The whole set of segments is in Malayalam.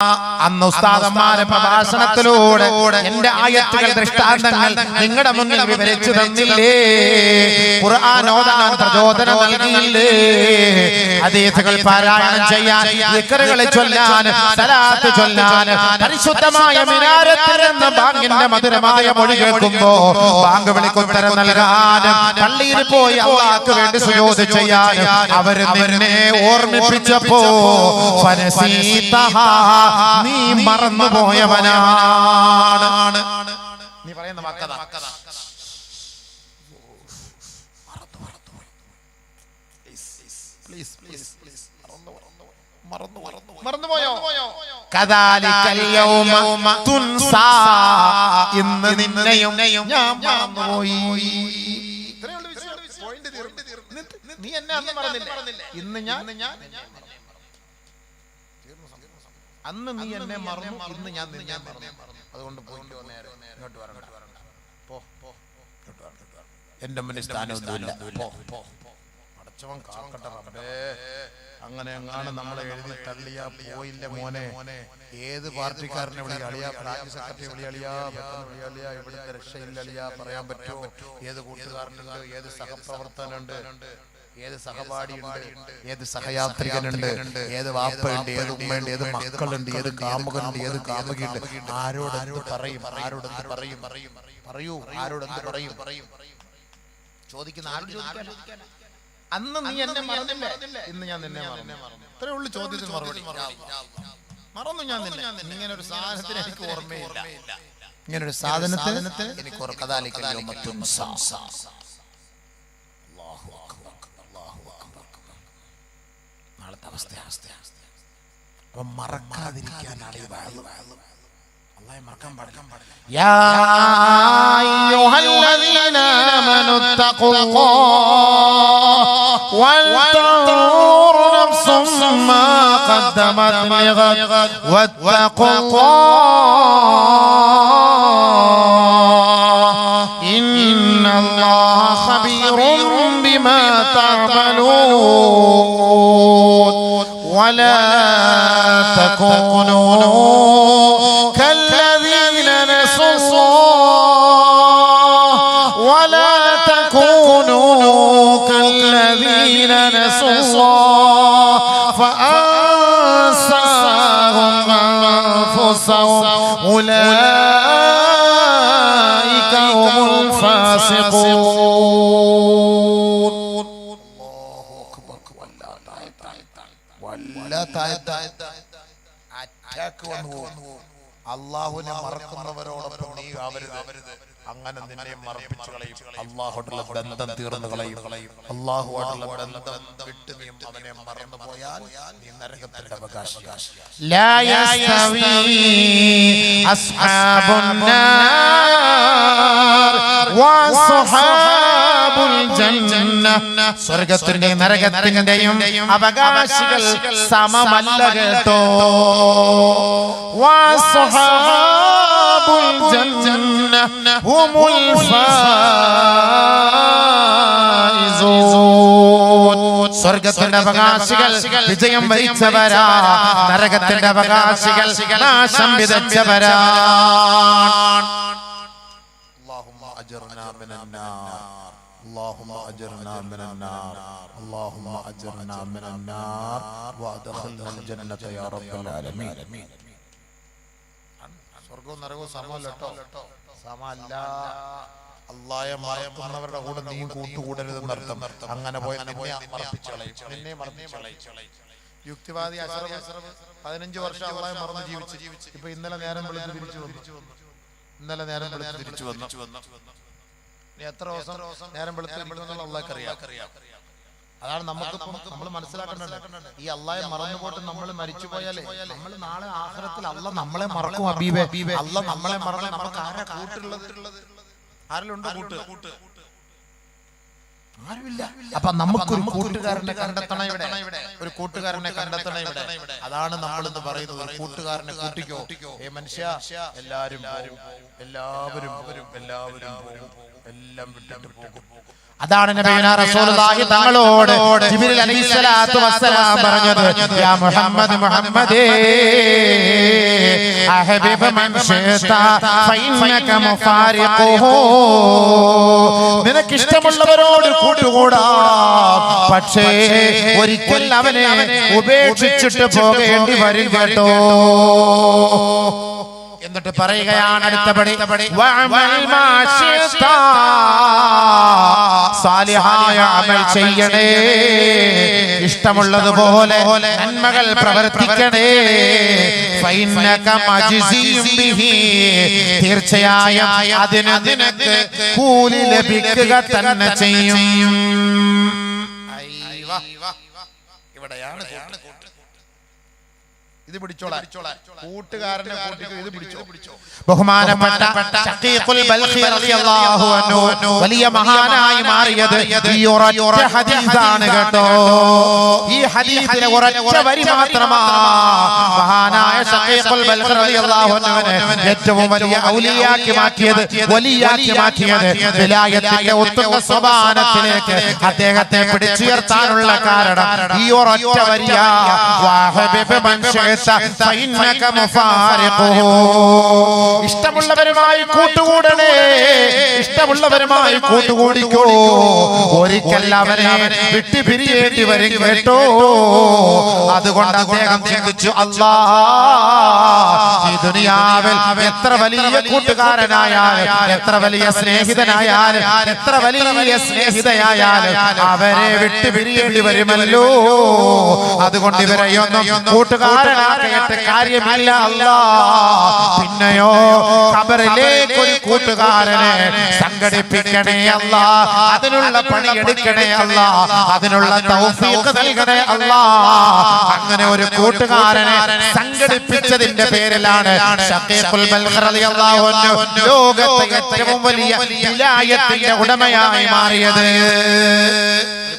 അന്ന് ഉസ്താദന്മാരെ പ്രഭാഷണത്തിലൂടെ എന്റെ ആയത്തുകൾ ദൃഷ്ടാന്തങ്ങൾ നിങ്ങളുടെ മുന്നിൽ വിവരിച്ചു തന്നില്ലേ? ഖുർആൻ ഓതാൻ പ്രചോദനം നൽകിയില്ലേ? ഹദീസുകൾ പാരായണം ചെയ്യാൻ, ദിക്റുകൾ ചൊല്ലാൻ, സലാത്ത് ചൊല്ലാൻ, പരിശുദ്ധമായ മിനാരത്തിൽ നിന്ന് ബാങ്കിന്റെ മധുരമായ മൊഴി കേൾക്കുമ്പോ ബാങ്ക് വിളിക്കുത്തരം നൽകാൻ, പള്ളിയിൽ പോയി അല്ലാഹുവിന് വേണ്ടി സുജൂദ് ചെയ്യാൻ അവർ നിന്നെ ഓർമ്മിപ്പിച്ചപ്പോ നീ മറന്നുപോയവനാണ്. നീ പറയുന്ന വാക്കതാ. ഇന്ന് നിന്നെയും ഞാൻ മറന്നുപോയി. നീ എന്നെ അന്ന് മറന്നില്ലേ? ഇന്ന് ഞാൻ അന്ന് നീ എന്നെ മറന്നു, ഇന്ന് ഞാൻ നിന്നെ മറന്നു. അതുകൊണ്ട് പോയിട്ട് ഇങ്ങോട്ട് വരണ്ട. എന്റെ മുന്നിൽ സ്ഥാനമൊന്നുമില്ല. അടച്ചവൻ കാക്കട്ടെ റബ്ബേ. അങ്ങനെ എങ്ങാണ് നമ്മളെ എഴുതി തള്ളിയാ പോയില്ല മോനെ. ഏത് പാർട്ടിക്കാരനെ വിളി അളിയാ, ബ്രാഞ്ച് സെക്രട്ടറി വിളി അളിയാ, വിളി അളിയാ, ഇവിടുത്തെ രക്ഷയില്ല അളിയാ, പറയാൻ പറ്റുമോ? ഏത് കൂട്ടുകാരനുണ്ട്, ഏത് സഹപ്രവർത്തനുണ്ട്, ഏത് സഹപാഠിയുണ്ട്, ഏത് സഹയാത്രികനുണ്ട്, ഏത് വാപ്പയുണ്ട്, ഏത് ഉമ്മയുണ്ട്, ഏത് മക്കളുണ്ട്, ഏത് കാമുകനുണ്ട്, ഏത് കാമുകിയുണ്ട്. ആരോടെന്ത് പറയും? ആരോടെന്ത് പറയും? പറയൂ, ആരോടെന്ത് പറയും? ചോദിക്കുന്ന ആരോട് ചോദിക്കാൻ? അന്ന് നീ എന്നെ മറന്നില്ലേ? ഇന്ന് ഞാൻ നിന്നെ മറന്നു. ഇത്രേ ഉള്ളൂ ചോദ്യത്തിന് മറുപടി. മറന്നു ഞാൻ നിന്നെ. ഇങ്ങനെ ഒരു സാധനത്തിന് എനിക്ക് ഓർമ്മയില്ല. ഇങ്ങനൊരു സാധനത്തിന് എനിക്ക് നാളത്തെ അവസ്ഥ അപ്പൊ മറക്കാതിരിക്കാനാണ് ഈ വാഴ. അല്ലാഹു മറക്കാൻ പാടില്ല. യാ അയ്യുഹല്ലദീന ആമനൂ തഖുല്ലാഹ വൽതൻദുർ നഫ്സും മാ ഖദ്ദമത് ലിഗദ് വത്തഖുല്ലാഹ ഇന്നല്ലാഹ ഖബീറും ബിമാ തഅമലൂൻ വലാ തകൂനൂ كالذين نسوا الله ولا تكونوا كالذين نسوا الله فأنساهم أنفسهم أولئك هم الفاسقون. الله أكبر. ولا അറ്റാക്ക് വന്നു. അള്ളാഹുവിനെ മറക്കുന്നവരോടൊപ്പം നീ ആവരുത്. അങ്ങനെ നിന്നെ മറപ്പിച്ചു കളയും. അള്ളാഹുവായിട്ടുള്ള ബന്ധം തീർന്നു കളയും. അള്ളാഹുവായിട്ടുള്ള ബന്ധം വിട്ട് നീ അവനെ മറന്നു പോയാൽ നീ നരകത്തിന്റെ അവകാശിയാണ്. ലാ യസ്തവി അസ്ഹാബുന്നാർ വസ്ഹാബുൽ ജന്ന. സ്വർഗ്ഗത്തിന്റെയും നരകത്തിന്റെയും അവകാശികൾ സമമല്ല കേട്ടോ. വസ്ഹാബുൽ ജന്ന ഹുമുൽ ഫായിസൂൻ. സ്വർഗ്ഗത്തിന്റെ അവകാശികൾ വിജയം വരിച്ചവരാ, നരകത്തിന്റെ അവകാശികൾ നാശം വിതച്ചവരാണ്. اللهم أجرنا من النار اللهم أجرنا من النار اللهم أجرنا من النار وأدخلنا الجنة يا رب العالمين. സ്വർഗ്ഗവും നരകവും സമമല്ലട്ടോ. സമമല്ല. അല്ലാഹയെ മറക്കുന്നവരുടെ കൂടെ നീ കൂട്ടുകൂടരുതെന്നർത്ഥം. അങ്ങനെ പോയി നിന്നെ മറപ്പിച്ചു കളയും. യുക്തിവാദി അശ്റഫ് 15 വർഷം അല്ലാഹയെ മറന്ന് ജീവിച്ചു. ഇപ്പൊ ഇന്നലെ നേരം വെളുത്ത് തിരിച്ചു വന്നു. എത്ര ദിവസം നേരം വെളുത്ത് അല്ലാഹുക്ക് അറിയാം. അതാണ് നമ്മൾ മനസ്സിലാക്കേണ്ടത്. ഈ അല്ലാഹയെ മറന്നുപോട്ട് നമ്മൾ മരിച്ചുപോയാലേ നമ്മൾ നാളെ ആഖിറത്തിൽ അല്ലാഹ് നമ്മളെ മറക്കും. ഹബീബേ, അല്ലാഹ് നമ്മളെ മറന്ന് നമുക്ക് ആരാ കൂട്ടുള്ളത്? ആരെല്ലാം ഉണ്ട് കൂട്ട്? ആരുമില്ല. അപ്പൊ നമുക്കൊരു കൂട്ടുകാരനെ കണ്ടെത്തണം ഇവിടെ, ഒരു കൂട്ടുകാരനെ കണ്ടെത്തണം ഇവിടെ. അതാണ് നമ്മൾ ഇന്ന് പറയുന്നത്, ഒരു കൂട്ടുകാരനെ കൂട്ടിക്കോ. മനുഷ്യ എല്ലാവരും എല്ലാവരും എല്ലാം വിട്ടിട്ട് പോകും. അതാണ് നബിയുനാ റസൂലുള്ളാഹി തങ്ങളോട് ജിബ്രീൽ അലൈഹിസ്സലാത്തു വസ്സലാം പറഞ്ഞത്, യാ മുഹമ്മദ് മുഹമ്മദേ അഹബിബ് മൻ ശിഅത ഫഇന്നക മുഫാരിഖുഹു. നിനക്ക് ഇഷ്ടമുള്ളവരോട് കൂട്ടുകൂടാം, പക്ഷേ ഒരിക്കൽ അവനെ ഉപേക്ഷിച്ചിട്ട് പോകേണ്ടി വരും കേട്ടോ. എന്നിട്ട് പറയുകയാണ് അടുത്തപടി, സാലിഹായ അമൽ ചെയ്യണേ, ഇഷ്ടമുള്ളതുപോലെ നന്മകൾ പ്രവർത്തിക്കണേ. തീർച്ചയായും അതിന് നിനക്ക് കൂലി ലഭിക്കുക തന്നെ ചെയ്യും. ഇവിടെയാണ് ഇത് പിടിച്ചോളാം, കൂട്ടുകാരനെ കൂട്ടിക്കോ, ഇത് പിടിച്ചോ. ബഹുമാനപ്പെട്ട ശഖീഖുൽ ബൽഖി റളിയല്ലാഹു അൻഹു വലിയ മഹാനായി മാറിയത് ഈ ഒരൊറ്റ ഹദീസാണ് കേട്ടോ. ഈ ഹദീസിലെ ഒരൊറ്റ വരി മാത്രമാണ് മഹാനായ ശഖീഖുൽ ബൽഖി റളിയല്ലാഹു അൻഹുവിനെ ഏറ്റവും വലിയ ഔലിയാക്കി മാറ്റിയത്, വലിയാക്കി മാറ്റിയത്. വിലായത്തിന്റെ ഉത്തുംഗ സോപാനത്തിലേക്ക് അദ്ദേഹത്തെ പിടിച്ചുയർത്താനുള്ള കാരണം ഈ ഒരൊറ്റ വരിയാ. വഹബിബ് മൻ ശിഅത ഫഇന്നക മുഫാരിഖുഹു. ഇഷ്ടമുള്ളവരുമായി കൂട്ടുകൂടണേ, ഇഷ്ടമുള്ളവരുമായി കൂട്ടുകൂടിക്കോ, ഒരിക്കൽ അവരെ വിട്ടു പിരിയേണ്ടി വരും കേട്ടോ. അതുകൊണ്ട് അദ്ദേഹം ചിന്തിച്ചു, അല്ലാഹ് ഈ ദുനിയാവിൽ എത്ര വലിയ കൂട്ടുകാരനായാലും, എത്ര വലിയ സ്നേഹിതനായാലും, എത്ര വലിയ സ്നേഹിതയായാലും അവരെ വിട്ടു പിരിയേണ്ടി വരുമല്ലോ. അതുകൊണ്ട് ഇവരെയൊന്നും കൂട്ടുകാരനാകേണ്ട കാര്യമില്ല അല്ലാഹ്. പിന്നെയോ ഖബറിലേക്ക് ഒരു കൂട്ടുകാരനെ സംഘടിപ്പിക്കണേ അല്ലാഹ്, അതിനുള്ള പണി എടുക്കണേ അല്ലാഹ്, അതിനുള്ള തൗഫീഖ് നൽകണേ അല്ലാഹ്. അങ്ങനെ ഒരു കൂട്ടുകാരനെ സംഘടിപ്പിച്ചതിന്റെ പേരിലാണ് ശഖീഖുൽ ബൽഖി റളിയല്ലാഹു അൻഹു ലോകത്തെ ഏറ്റവും വലിയ വിലായത്തിന്റെ ഉടമയായി മാറിയത്.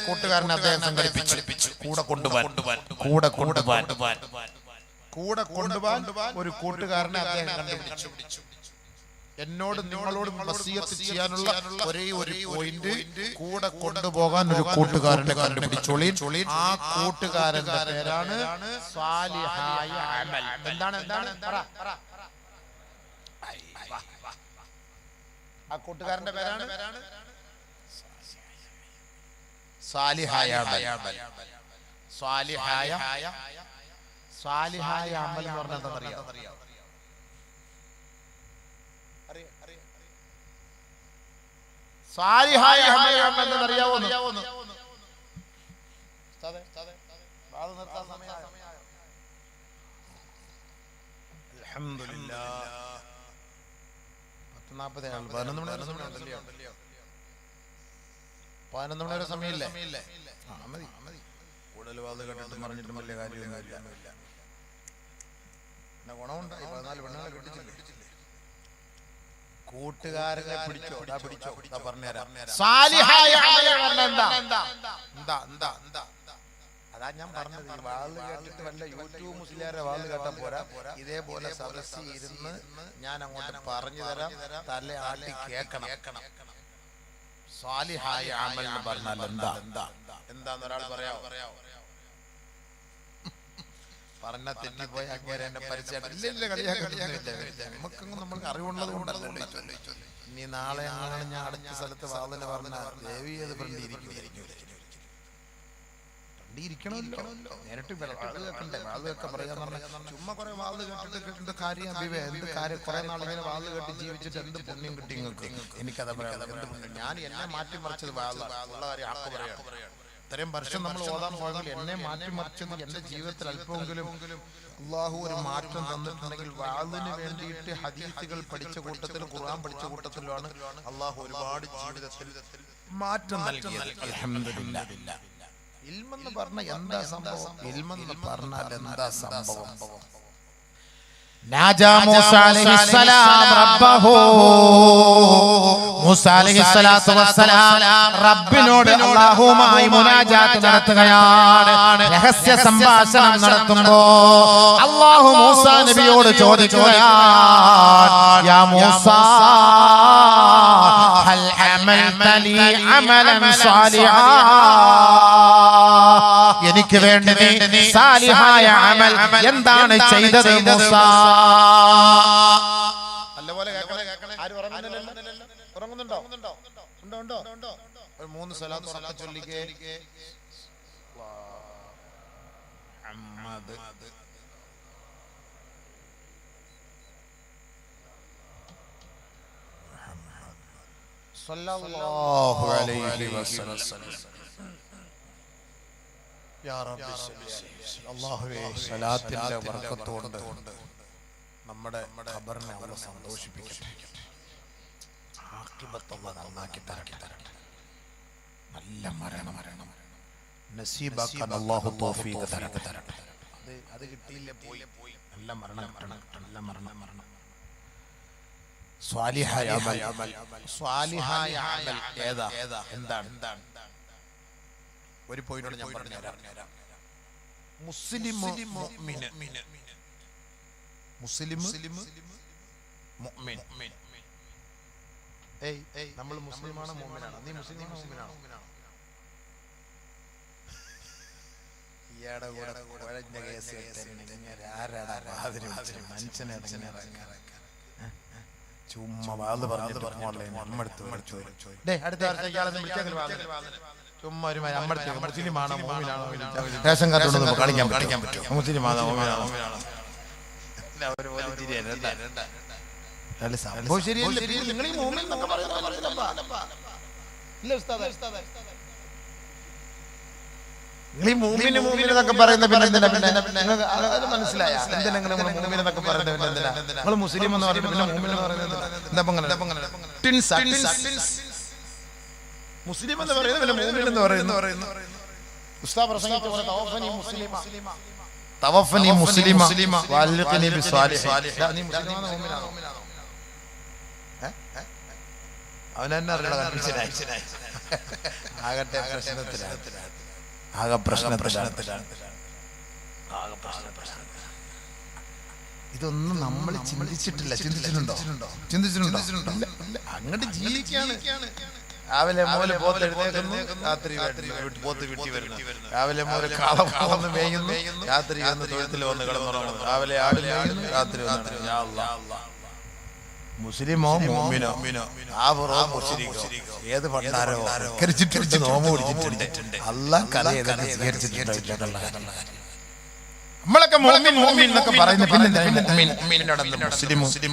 കൂട്ടുകാരനെ അദ്ദേഹം സംഘടിപ്പിച്ചു, കൂടെ കൊണ്ടുപോകാൻ ഒരു കൂട്ടുകാരനെ അദ്ദേഹം കണ്ടുപിടിച്ചു. എന്നോട് നിങ്ങളോട് വസിയത്ത് ചെയ്യാനുള്ള ഒരേ ഒരു പോയിന്റ്, കൂടെ കൊണ്ടുപോകാൻ ഒരു കൂട്ടുകാരനെ കണ്ടുപിടിച്ചോളീൻ. ആ കൂട്ടുകാരന്റെ പേരാണ് സാലിഹായ അമൽ. എന്താണ് ആ കൂട്ടുകാരന്റെ പേരാണ് സാലിഹായ അമൽ. സാലിഹായ അമൽ എന്ന് പറഞ്ഞാൽ എന്താണെന്നറിയാം? സാലിഹായ അമൽ എന്നറിയാവോ? അൽഹംദുലില്ലാഹ് 11 മണി വരെ സമയമില്ലേ? മതി, കൂടുതൽ വാത് കേട്ടിട്ട് പറഞ്ഞിട്ടും വലിയ കാര്യമൊന്നുമില്ല. ഗുണമുണ്ടായി, 14 പെണ്ണുങ്ങളെ കെട്ടിച്ചില്ലേ? കൂട്ടുകാരനെ പിടിച്ചോ, പറഞ്ഞുതരാം. സാലിഹായ അമൽ എന്താ? അതാ ഞാൻ പറഞ്ഞത്. ഈ വാള് കേട്ടിട്ട് വല്ല യൂട്യൂബ് മുസ്ലിയാരെ വാള് കേട്ടാ പോരാ, ഇതേപോലെ സദസ്സിൽ ഇരുന്ന് ഞാൻ അങ്ങോട്ട് പറഞ്ഞു തരാം, തല ആട്ടി കേൾക്കണം. സാലിഹായ അമൽ എന്ന് പറഞ്ഞാൽ എന്താന്ന് ഒരാൾ പറയാവോ? പറഞ്ഞ തെറ്റിപ്പോയി അങ്ങനെ എന്നെ പരിചയം നമുക്കൊന്നും നമ്മൾക്ക് അറിവുള്ളത് കൊണ്ടല്ലോ. ഇനി നാളെ ആണ് ഞാൻ അടുത്ത സ്ഥലത്ത് വാതിന് പറഞ്ഞ ദേവി അത് ഇരിക്കണമല്ലോ, നേരിട്ട് വാതിലൊക്കെ പറയാന്ന് പറഞ്ഞാൽ ചുമ്മാ കുറെ വാതിൽ കേട്ടിട്ട് കാര്യം എന്ത് കാര്യം? കുറെ നാളിങ്ങനെ വാതിൽ കേട്ട് ജീവിച്ചിട്ട് എന്ത് പുണ്യം കിട്ടി നിങ്ങൾക്ക്? എനിക്കത് പറയാം. എന്ത് പുണ്യം? ഞാൻ എന്നെ മാറ്റിമറിച്ചത് വാതിൽ ഉള്ള കാര്യം ആർക്ക് പറയാം? ഇത്രയും വർഷം നമ്മൾ ഓതാൻ പോയെങ്കിൽ എന്നെ മാറ്റിമറിച്ചെന്ന് എന്റെ ജീവിതത്തിൽ അല്പമെങ്കിലും അള്ളാഹു ഒരു മാറ്റം തന്നിട്ടുണ്ടെങ്കിൽ വാളിന് വേണ്ടിയിട്ട് ഹദീസുകൾ പഠിച്ച കൂട്ടത്തിലും ഖുർആൻ പഠിച്ച കൂട്ടത്തിലുമാണ് അള്ളാഹു ഒരുപാട് ജീവിതത്തിൽ മാറ്റം നൽകിയത്. അൽഹംദുലില്ലാഹ്. ഇൽമെന്ന് പറഞ്ഞ എന്താ സംഭവം? ഇൽമെന്ന് പറഞ്ഞാൽ എന്താ സംഭവം? നാജാ മൂസ അലൈഹിസ്സലാം റബ്ബഹു. മൂസ അലൈഹിസ്സലാത്തു വസ്സലാം റബ്ബിനോട് അല്ലാഹുവുമായി മുനാജാത്ത് നടത്തുകയാണ്. രഹസ്യ സംഭാഷണം നടത്തുമ്പോൾ അല്ലാഹു മൂസ നബിയോട് ചോദിക്കുകയാണ്, യാ മൂസ ഹൽ അമൽത ലി അമലൻ സാലിഹാ, എനിക്ക് വേണ്ടി നീ സാലിഹായ അമൽ എന്താണ് ചെയ്തത് മൂസ? നല്ലപോലെ കേൾക്കണേ. ആരും ഉറങ്ങുന്നുണ്ടോ? ഉണ്ടോ? ഒരു 3 സ്വലാത്ത് ഉറക്കെ ചൊല്ലിക്കേ. മുഹമ്മദ് സല്ലല്ലാഹു അലൈഹി വസല്ലം. യാ റബ്ബി അല്ലാഹുവേ, സ്വലാത്തിന്റെ ബർക്കത്തുകൊണ്ട് നമ്മുടെ ഖബറിനെ അല്ലാഹു സന്തോഷിപ്പിക്കട്ടെ. ആഖിബത്ത് അല്ലാഹു നന്നാക്കി തരട്ടെ. നല്ല മരണം നസീബാക്കാൻ അല്ലാഹു തൗഫീഖ് തരട്ടെ. അത് കിട്ടിയില്ല, പോയി. നല്ല മരണം കിട്ടണം. നല്ല മരണം. സ്വാലിഹായ അമൽ. സ്വാലിഹായ അമൽ ഏതാ? എന്താണ്? ഒരു പോയിന്റ് ഞാൻ പറഞ്ഞുതരാം. മുസ്ലിം മുഅ്മിൻ. നമ്മൾ മുസ്ലിമാണോ മുഅ്മിനാണോ? നീ മുസ്ലിമാണോ മുഅ്മിനാണോ? ഇയാടെ കൂടെ കേസ് മനുഷ്യനെ ചുമ്മാ വാത് പറഞ്ഞിട്ട് ചുമ്മാ ഒരു മുസ്ലിമാണോ മുഅ്മിനാണോ റേഷൻ കാർഡ് കളിക്കാൻ പറ്റും. മുസ്ലിമാണോ മുഅ്മിനാണോ? നിങ്ങൾ ഈ മുഅ്മിൻ എന്നൊക്കെ പറയുന്ന പിന്നെ മനസ്സിലായ എന്തിനാ നിങ്ങൾ മുഅ്മിൻ എന്നൊക്കെ പറയുന്നത്? പിന്നെ എന്തിനാ നിങ്ങൾ മുസ്ലിം എന്ന് പറഞ്ഞിട്ട് പിന്നെ മുഅ്മിൻ എന്ന് പറയുന്നത്? മുസ്ലിം എന്ന് പറയുന്നത് പിന്നെ മുഅ്മിൻ എന്ന് പറയുന്നു. ഉസ്താദ് പ്രസംഗിച്ച പോലെ തവഫനി മുസ്ലിമ വഅൽഖിനി ബിസ്വാലിഹ്. നീ മുസ്ലിമാണോ മുഅ്മിനാണോ? അവനെന്നെ അറിയണം. കൺഫ്യൂഷനായി ആകട്ടെ പ്രശ്നത്തിലാണ്. ഇതൊന്നും നമ്മൾ ചിന്തിച്ചിട്ടില്ല. ചിന്തിച്ചിട്ടുണ്ടോ? അങ്ങോട്ട് ജീവിക്കാണ്. രാവിലെ മോല് പോത്ത് എഴുന്നേക്കുന്നു, രാത്രി പോത്ത് വീട്ടിൽ വരുന്നു. രാവിലെ മോല് കാളം മേയുന്നു, രാത്രി വന്ന് തൊഴുത്തിൽ വന്ന് കിടന്നുറങ്ങുന്നു. രാവിലെ ആട് മേയുന്നു, രാത്രി മുസ്ലിമോ മുഅ്മിനോ ആവറോ മുശ്രിക്കോ ഏത് പണ്ടാരോ കരിച്ചിട്ട് നോമ്പ് പിടിച്ചിട്ടുണ്ട്. അല്ലാഹ് കലയെ സ്വീകരിച്ചിട്ടുണ്ട്. നമ്മളൊക്കെ മുഅ്മിൻ എന്നൊക്കെ പറയുന്ന പിന്നെ മുസ്ലിം.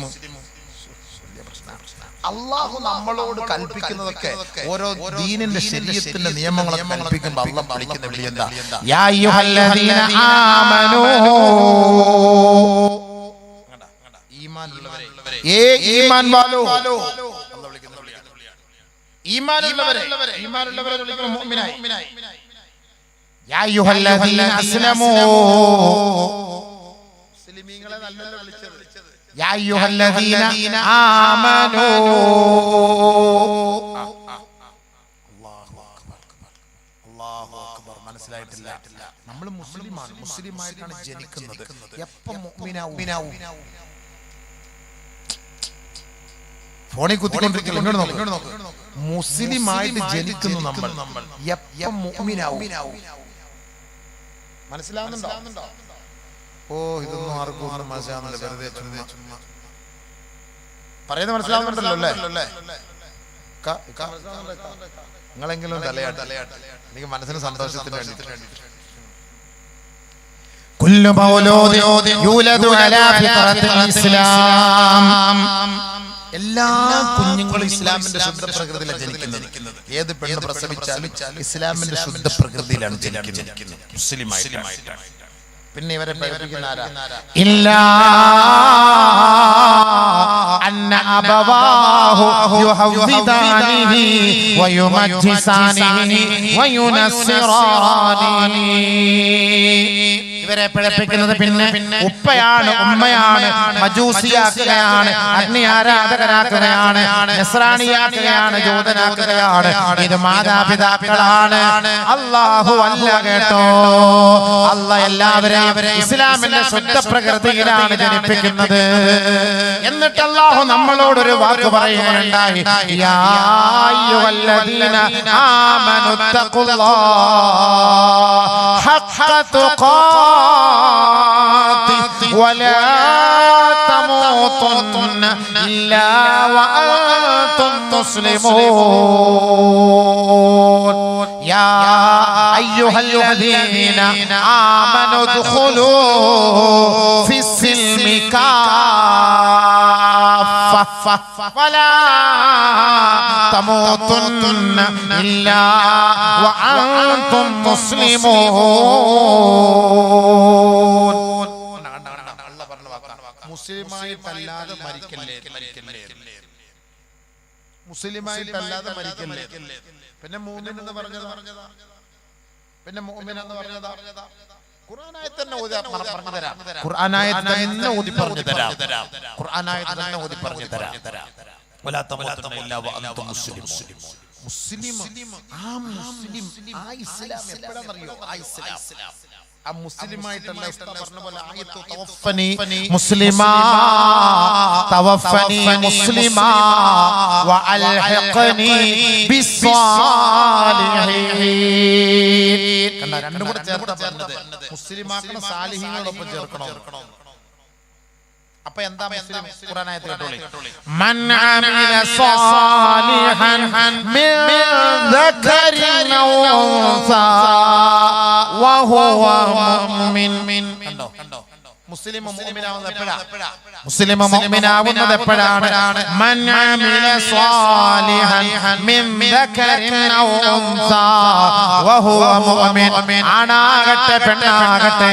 അല്ലാഹു നമ്മളോട് കൽപ്പിക്കുന്നതൊക്കെ ഓരോ ദീനിന്റെ ശരീഅത്തിന്റെ നിയമങ്ങളൊക്കെ കൽപ്പിക്കുമ്പോൾ അല്ലാഹ് വിളിക്കുന്ന വിളി എന്താ? യാ അയ്യുഹല്ലദീന ആമനൂ, ഈമാൻ വാലോ. അല്ലാഹ് വിളിക്കുന്ന വിളിയാണ്. ഈമാനുള്ളവരെ വിളിക്കുന്ന മുഅ്മിനായി. യാ അയ്യുഹല്ലദീന അസ്ലമൂ, മുസ്ലിമീങ്ങളെ നല്ലല്ലോ വിളിച്ചത്. യാ അയ്യുഹല്ലദീന ആമനൂ. അല്ലാഹു അക്ബർ. മനസ്സിലായിട്ടില്ല? നമ്മൾ മുസ്ലിമാണ്, മുസ്ലിമായിട്ടാണ് ജനിക്കുന്നത്. എപ്പം മുഅ്മിനാവും? ഫോണിൽ കുത്തിക്കൊണ്ടിരിക്കില്ല. ഇങ്ങോട്ട് നോക്ക്. മുസ്ലിമായിട്ട് ജനിക്കുന്നു നമ്മൾ. എപ്പം മുഅ്മിനാവും? മനസ്സിലാവുന്നുണ്ടോ? ഇതൊന്നും ആർക്കും മനസ്സിലാവുന്നില്ല. വെറുതെ ചുമ്മാ പറയുന്നത് മനസ്സിലാവുന്നുണ്ടല്ലോ അല്ലേ? നിങ്ങളെങ്കിലും തലയാട്ട്. എനിക്ക് മനസ്സിന് സന്തോഷത്തിന് വേണ്ടി. കുല്ലു മൗലൂദിൻ യൂലദു അലാ ഫിത്രത്തിൽ ഇസ്ലാം. എല്ലാ കുഞ്ഞുങ്ങളും ഇസ്ലാമിന്റെ ശുദ്ധ പ്രകൃതിയിലാണ് ജനിക്കുന്നത്. ഏത് പെണ്ണ് പ്രസവിച്ചാലും ഇസ്ലാമിന്റെ ശുദ്ധ പ്രകൃതിയിലാണ് ജനിക്കുന്നത്, മുസ്ലിമായിട്ടാണ്. പിന്നെ ഇവരെ പഠിപ്പിക്കുന്ന ആരാ? ഇല്ലാ അന്ന അബവാഹു യുഹവ്വിദാനിഹി വയുമജ്ജിസാനിഹി വയുനസ്സിറാനിഹി. ഇവരെ പിഴപ്പിക്കുന്നത് പിന്നെ ഉപ്പയാണ് ഉമ്മയാണ് മജൂസിയാക്കുകയാണ് അഗ്നി ആരാധകരാക്കുകയാണ് നസ്രാണിയാക്കുകയാണ് ജൂതനാക്കുകയാണ് ഇത് മാതാപിതാക്കളാണ് അല്ലാഹു അല്ല കേട്ടോ അല്ലാഹ് എല്ലാവരെയും ഇസ്ലാമിന്റെ ശുദ്ധ പ്രകൃതിയിലാണ് ജനിപ്പിക്കുന്നത് എന്നിട്ട് അല്ലാഹു നമ്മളോടൊരു വാക്ക് പറയുകയുണ്ടായി യാ അയ്യുഹല്ലദീന ആമനു തഖുല്ലാഹ ഹഖ്ക തുഖാതി വലാ തമൂതുന്ന ഇല്ലാ വഅൻതും മുസ്ലിമൂൻ യാ അയ്യുഹല്ലദീന ആമനു ദഖുലൂ ഫിസ്സിൽമി ولا تموتن إلا وأنتم مسلمون മുസ്ലിമായിട്ടല്ലാതെ മരിക്കല്ലേ പിന്നെ മുഅ്മിൻ എന്ന് പറഞ്ഞതാ പിന്നെ മുഅ്മിൻ എന്ന് പറഞ്ഞതാ ഖുർആനായത്ത് തന്നെ ഓതി പറഞ്ഞു തരാം വലാ തമൂതുന്ന ഇല്ലാ വഅൻതും മുസ്ലിമൂൻ മുസ്ലിം ആ ഇസ്ലാം എപ്പോഴാണെന്നറിയോ ആ ഇസ്ലാം ആ മുസ്ലിമായിട്ടല്ല ഉസ്താദ് പറഞ്ഞ പോലെ ആയത്ത് തവഫനി മുസ്ലിമാ തവഫനി മുസ്ലിമാ വഅൽഹിഖനി ബിസ്സാലിഹീൻ കണ്ട രണ്ടും കൂടെ ചേർത്താ പറഞ്ഞത് മുസ്ലിമാക്കണം സാലിഹീങ്ങളോടൊപ്പം ചേർക്കണം അപ്പൊ എന്താ മുസ്ലിം ഖുർആനായത്ത് കേട്ടോളി മൻ അമില സാലിഹൻ മിൻ ദക്കരിൻ ഔ ഉൻസാ വഹുവ മുഅ്മിൻ കണ്ടോ മുസ്ലിം മുഅ്മിനാവുന്നത് എപ്പോഴാണ് മൻ അമില സാലിഹൻ മിൻ ദക്കരിൻ ഔ ഉൻസാ വഹുവ മുഅ്മിൻ ആണാകട്ടെ പെണ്ണാകട്ടെ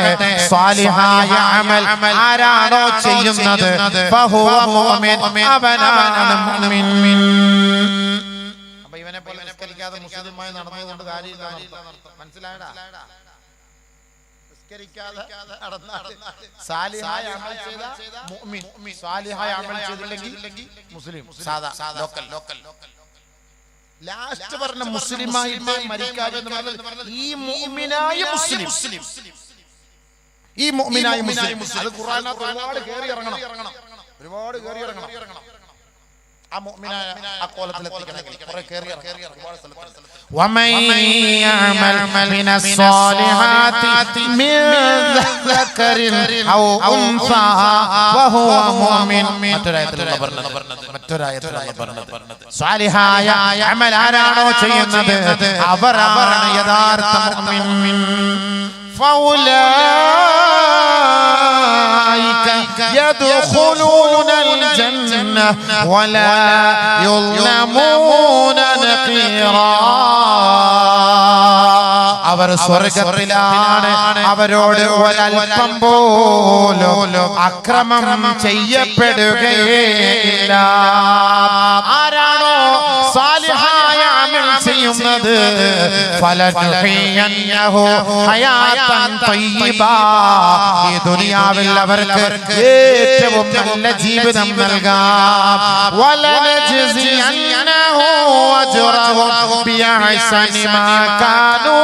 സാലിഹായ അമൽ ആരാണോ ചെയ്യുന്നത് ഫഹുവ മുഅ്മിൻ അവനാണ് മുഅ്മിൻ അപ്പോൾ ഇവനെ പോലെ നിസ്കരിക്കാതെ മുസ്ലിമായി നടന്നതുകൊണ്ട് കാര്യമില്ല മനസ്സിലായടാ സാലിഹായ അമൽ ചെയ്ത മുഅ്മിൻ സാലിഹായ അമൽ ചെയ്തില്ലെങ്കിൽ മുസ്ലിം സാദാ ലോക്കൽ ലാസ്റ്റ് പറഞ്ഞ മുസ്ലിമായി മരിക്കാതെ എന്ന് പറഞ്ഞാൽ ഈ മുഅ്മിനായ മുസ്ലിം അത് ഖുർആനിൽ ഒരുപാട് കേറി ഇറങ്ങണം ആ മുഅ്മിനായ ആ കോലത്തിൽ എത്തിക്കണമെങ്കിൽ കുറെ കേറി ഒരുപാട് സ്ഥലത്ത് ومن يعمل من الصالحات من ذكر أو أنثى وهو مؤمن صالحായ അമൽ ആരാണോ ചെയ്യുന്നത് അവരാണ് യഥാർത്ഥ മുഅ്മിൻ فأولئك يدخلون الجنة ولا يظلمون نقيرا അവർ സ്വർഗ്ഗത്തിലാണ് അവരോട് ഒരൽപ്പം പോലും അക്രമം ചെയ്യപ്പെടുകയില്ല ആരാണോ സാലിഹായ അമൽ ചെയ്യുന്നത് ഫലനുഹിയന്നഹു ഹയാതൻ തയ്യിബാ ഈ ദുനിയാവിൽ അവർക്ക് ഏറ്റവും നല്ല ജീവിതം നൽകാം വലനജ്സിയന്നഹു അജ്റഹു ബിഅഹ്സനി മാ കാനൂ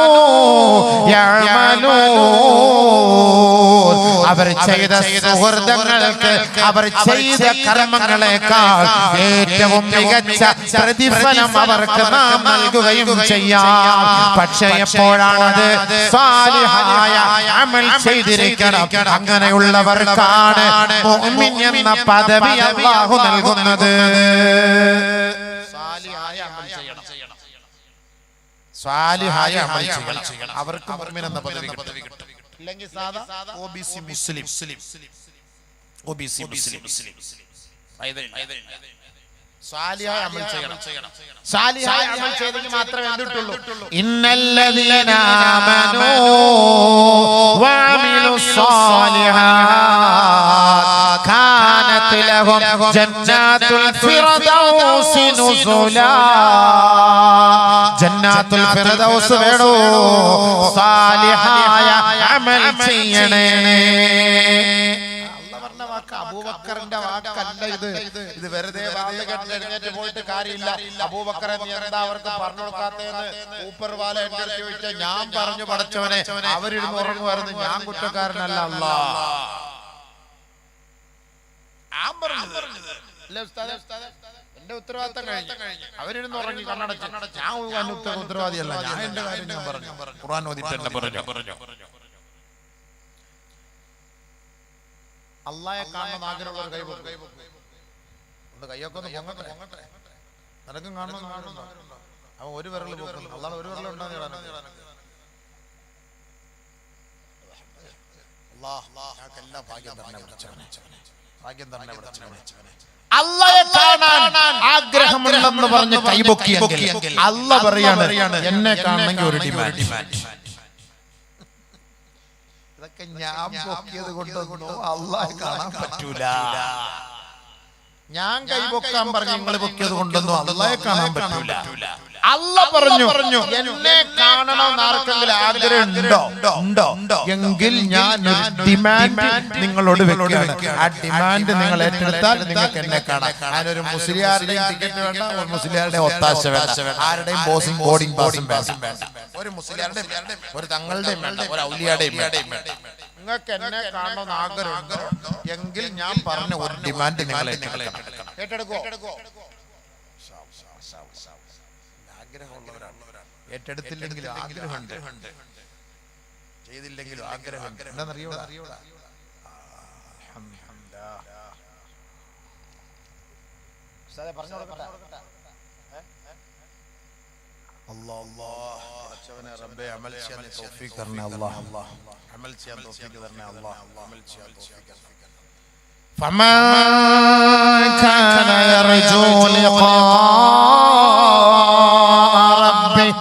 അവർ ചെയ്ത സുഹൃതങ്ങൾക്ക് അവർ ചെയ്ത കർമ്മങ്ങളെക്കാൾ ഏറ്റവും മികച്ച പ്രതിഫലം അവർക്ക് നാം നൽകുകയും ചെയ്യാം പക്ഷേ എപ്പോഴാണത് സാലിഹായ അമൽ ചെയ്തിരിക്കണം അങ്ങനെയുള്ളവർക്കാണ് മുഅ്മിൻ എന്ന പദവി അല്ലാഹു നൽകുന്നത് സാലിഹായ അമൽ ചെയ്യണം അവർക്ക് മുഅ്മിൻ എന്ന പദവി കിട്ടും ഇല്ലെങ്കിൽ സാദാ ഒബിസി മുസ്ലിം സാലിഹായ അമൽ ചെയ്യണം സാലിഹായ അമൽ ചെയ്തെങ്കിൽ മാത്രമേ എന്തിട്ടുള്ളൂ ഇന്നല്ലദീന ആമനൂ വഅമിലുസ് സാലിഹാത്ത് കാനത് ലഹും ജന്നാത്തുൽ ഫിർദൗസി നുസുലാ. ജന്നാത്തുൽ ഫിർദൗസ് വേണോ? സാലിഹായ അമൽ ചെയ്യണേ. അബൂബക്കറിന്റെ വാക്കല്ല ഇത്. ഇത് വെറുതെ എഴുന്നേറ്റ് പോയിട്ട് കാര്യമില്ല. അബൂബക്കറെ നീ എന്താ അവർക്ക് പറഞ്ഞു കൊടുക്കാത്തതെന്ന് ഊപ്പർ വാല എന്റെ അടുത്ത് ചോദിച്ചാൽ ഞാൻ പറഞ്ഞു പടച്ചവനെ അവരിരുന്ന് ഉറങ്ങുമായിരുന്നു, ഞാൻ കുറ്റക്കാരനല്ല. എന്റെ ഉത്തരവാദിത്തം കഴിഞ്ഞു. അവരിരുന്ന് ഉറങ്ങി കണ്ണടച്ച് ഞാൻ ഉത്തരവാദിയല്ല, ഞാൻ എന്റെ കാര്യം ഞാൻ പറഞ്ഞു. ഖുർആൻ ഓതിട്ട് എന്നെ പറഞ്ഞു. അള്ളാഹയെ കാണണം ആഗ്രഹമുള്ള ഒരു കൈവക്കും. ഒന്ന് കയ്യൊക്കെ ഒന്ന് പൊങ്ങട്ടെ. നിനക്കും കാണണം. അവൻ ഒരു വിരൽ പോക്കുന്നു, അള്ളാഹ് ഒരു വിരൽ ഉണ്ടാകുന്ന അള്ളാഹയെ കാണാൻ ആഗ്രഹമുണ്ടെന്ന് പറഞ്ഞ് കൈപൊക്കിയെങ്കിൽ അള്ളാഹ് പറയാണ് എന്നെ കാണണമെങ്കിൽ ഒരു ഡിമാൻഡ്. ഇതൊക്കെ ഞാൻ പൊക്കിയത് കൊണ്ടൊന്നും അള്ളാഹ് കാണാൻ പറ്റൂല. ഞാൻ കൈപൊക്കാൻ പറഞ്ഞു, നിങ്ങൾ പൊക്കിയത് കൊണ്ടൊന്നും അള്ളാഹെ കാണാൻ പറ്റൂല. അള്ളാഹ് പറഞ്ഞു എന്നെ കാണണമെന്ന് ആർക്കെങ്കിലും ആഗ്രഹം ഉണ്ടോ എങ്കിൽ ഞാൻ ഒരു ഡിമാൻഡ് നിങ്ങളോട് വെക്കുകയാണ്. ആ ഡിമാൻഡ് നിങ്ങൾ ഏറ്റെടുത്താൽ നിങ്ങൾക്ക് എന്നെ കാണാം. ഞാനൊരു മുസ്ലിയാരുടെയും ടിക്കറ്റ് വേണ്ട, ഒരു മുസ്ലിയാരുടെ ഒത്താശ വേണ്ട, ആരുടെയും ബോർഡിംഗ് പാസും വേണ്ട, ഒരു മുസ്ലിയാരുടെയും ഒരു തങ്ങളുടെയും വേണ്ട, ഒരു ഔലിയാരുടെയും വേണ്ട. നിങ്ങൾക്ക് എന്നെ കാണണമെന്ന് ആഗ്രഹമുണ്ടോ എങ്കിൽ ഞാൻ പറഞ്ഞ ഒരു ഡിമാൻഡ് നിങ്ങൾ ഏറ്റെടുക്കോ? ഏറ്റെടുത്തില്ലെങ്കിലും ആഗ്രഹമുണ്ട്, ചെയ്തില്ലെങ്കിലും ആഗ്രഹമുണ്ട്. എന്താണെന്നറിയോ? റബ്ബേ അമൽ ചെയ്യാൻ തൗഫീഖ് തരണേ അല്ലാഹ്. അമൽ ചെയ്യാൻ തൗഫീഖ് തരണേ അല്ലാഹ്. അമൽ ചെയ്യാൻ തൗഫീഖ് തരണേ. فمن كان يرجو لقاء ربه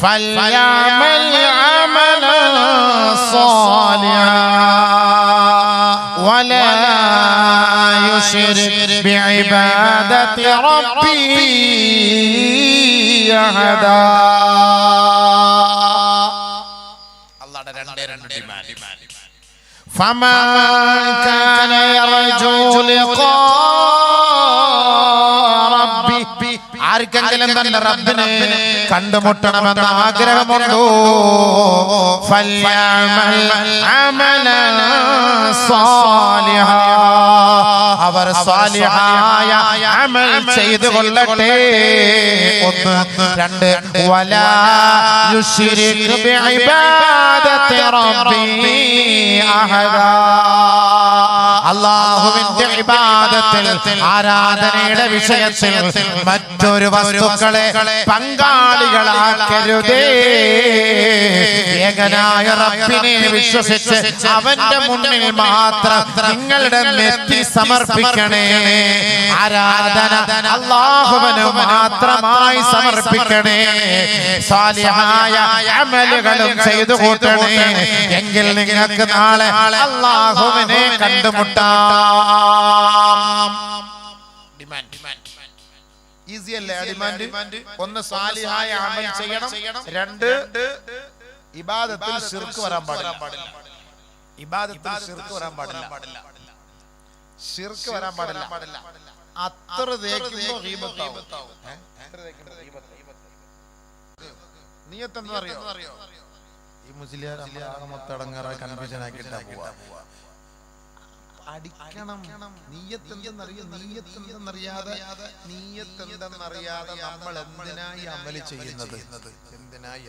فليعمل عملا صالحا ولا يشرك بعبادة ربه أحدا. فمن كان يرجو لقاء ربه ആർക്കെങ്കിലും തന്റെ റബ്ബിനെ കണ്ടുമുട്ടണമെന്ന ആഗ്രഹമുണ്ടോ? ഫൽയഅമൽ അമലൻ സാലിഹാ, അവർ സാലിഹായ അമൽ ചെയ്തു കൊള്ളട്ടെ. ഒന്ന് രണ്ട് വലാ യുശ്രിക് ബിഇബാദത്തി റബ്ബി അഹദാ, അല്ലാഹുവിന്റെ ഇബാദത്തിൽ ആരാധനയുടെ വിഷയത്തിൽ മറ്റൊരു വസ്തുക്കളെ പങ്കാളികളാക്കരുതേ. ഏകനായ റബ്ബിനെ വിശ്വസിച്ച് അവന്റെ മുന്നിൽ മാത്രം നിങ്ങളുടെ നെറ്റി സമർപ്പിക്കണേ. ആരാധന അല്ലാഹുവിന് മാത്രമായി സമർപ്പിക്കണേ. സാലിഹായ അമലുകളും ചെയ്തു കൂട്ടണേ. എങ്കിൽ നിങ്ങൾക്ക് നാളെ അല്ലാഹുവിനെ കണ്ടുമുട്ടാം. ഈസി അല്ലേ ഡിമാൻഡ്? ഒന്ന് സാലിഹായ അമൽ ചെയ്യണം, രണ്ട് ഇബാദത്തിൽ ശിർക്ക് വരാൻ പാടില്ല. ഇബാദത്തിൽ ശിർക്ക് വരാൻ പാടില്ല. ശിർക്ക് വരാൻ പാടില്ല. അത്ര തേക്കുമ്പോ ഗീബത്താവും. നിയത്ത് എന്താ അറിയോ? ഈ മുസ്ലിയാർ മൊത്തടങ്ങാറായി കൺഫ്യൂഷൻ ആക്കിയിട്ടാ പോവാ. അടിക്കണം. നീയത്ത് എന്തെന്നറിയാതെ നമ്മൾ എന്തിനായി അമല് ചെയ്യുന്നത്? എന്തിനായി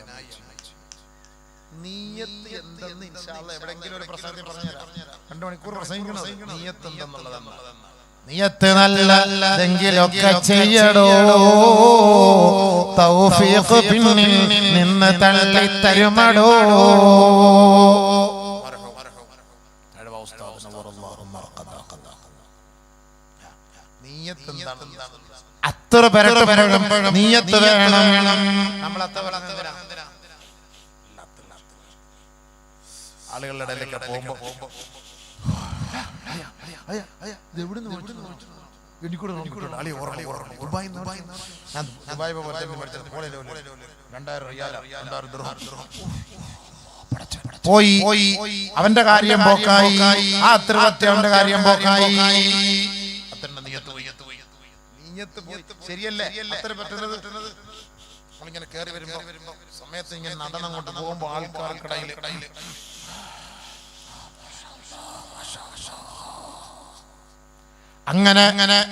നീയത്ത് എന്തെന്ന് ഇൻഷാ അല്ലാഹ് എവിടെങ്കിലും ഒരു പ്രസംഗത്തിൽ പറഞ്ഞുതരാം. 2 മണിക്കൂർ പ്രസംഗിക്കണം നീയത്ത് എന്തെന്നുള്ളതാണ്. നീയത്ത് നല്ലതെങ്കിലൊക്കെ ചെയ്യടോ, തൗഫീഖ് പിന്നിൽ നിന്ന് തള്ളി തരുമടോ. അത്ര നീയത്ത് വേണം. നമ്മൾ ആളുകളുടെ ഇടയിലേക്ക് പോകുമ്പോ പോയി അവന്റെ കാര്യം പോക്കായി, ആ അത്രവത്തെ അവന്റെ കാര്യം പോക്കായി. ശരിയല്ലേ? അത്ര പറ്റുന്നത് നമ്മളിങ്ങനെ കയറി വരുമ്പോ സമയത്ത് ഇങ്ങനെ നടനം കൊണ്ട് പോകുമ്പോ ആൾക്കാർക്കിടയിൽ അങ്ങനെ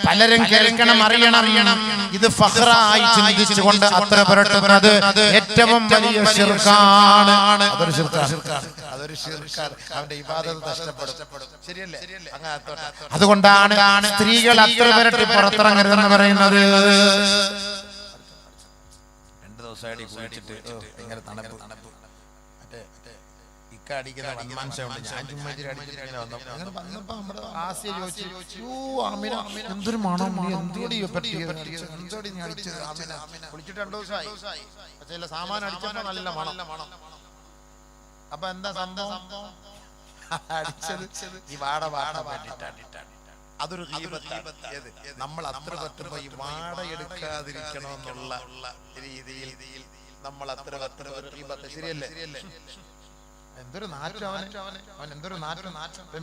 പലരും കേൾക്കണം, അറിയണം. ഇത് ഫഖ്റായി ചിന്തിച്ചുകൊണ്ട് അത്ര പുരട്ടുന്നത് ഏറ്റവും വലിയ ശിർക്കാണ്. അതൊരു ശിർക്കാണ്. അവന്റെ ഇബാദത്ത് നഷ്ടപ്പെടും. ശരിയല്ലേ? അതുകൊണ്ടാണ് സ്ത്രീകൾ അത്ര പുരട്ടി പുറത്തിറങ്ങരുതെന്ന് പറയുന്നത്. 2 ദിവസമായിട്ട് കുളിച്ചിട്ട് ഇങ്ങനെ തണുപ്പ് എന്തൊരു മണം, ചില സാമാനം അടിച്ചപ്പോ നല്ല മണം. അപ്പൊ എന്താ സംഭവം? അടിച്ചത് ഈ വാട വേണ്ടിട്ടാണ്. അതൊരു നമ്മൾ അത്ര പറ്റുമ്പോ ഈ വാട എടുക്കാതിരിക്കണമെന്നുള്ള രീതിയിൽ നമ്മൾ അത്ര ശരിയല്ലേ? എന്തൊരു നാറ്റം അവൻ എന്തൊരു നാറ്റം.